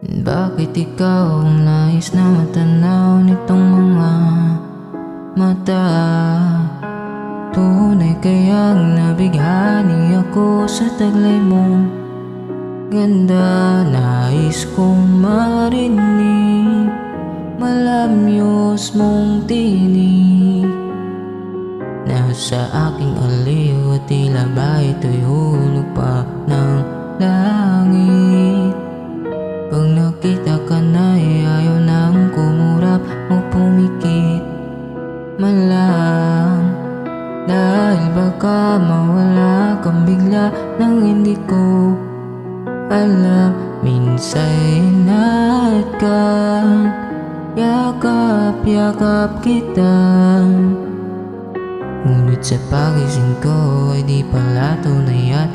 Bakit ikaw ang nais na matanaw nitong mga mata? Tunay kayang nabighani ako sa taglay mong ganda. Nais kong marinig malamyos mong tinig. Nasa aking aliw at tila ba ito'y hulog pa ng langit. Pag nakita ka na'y ayaw nang kumurap o pumikit man lang, dahil baka mawala kang bigla nang hindi ko alam. Minsa'y inat ka, yakap-yakap kita, ngunit sa pagising ko ay di pala tunay at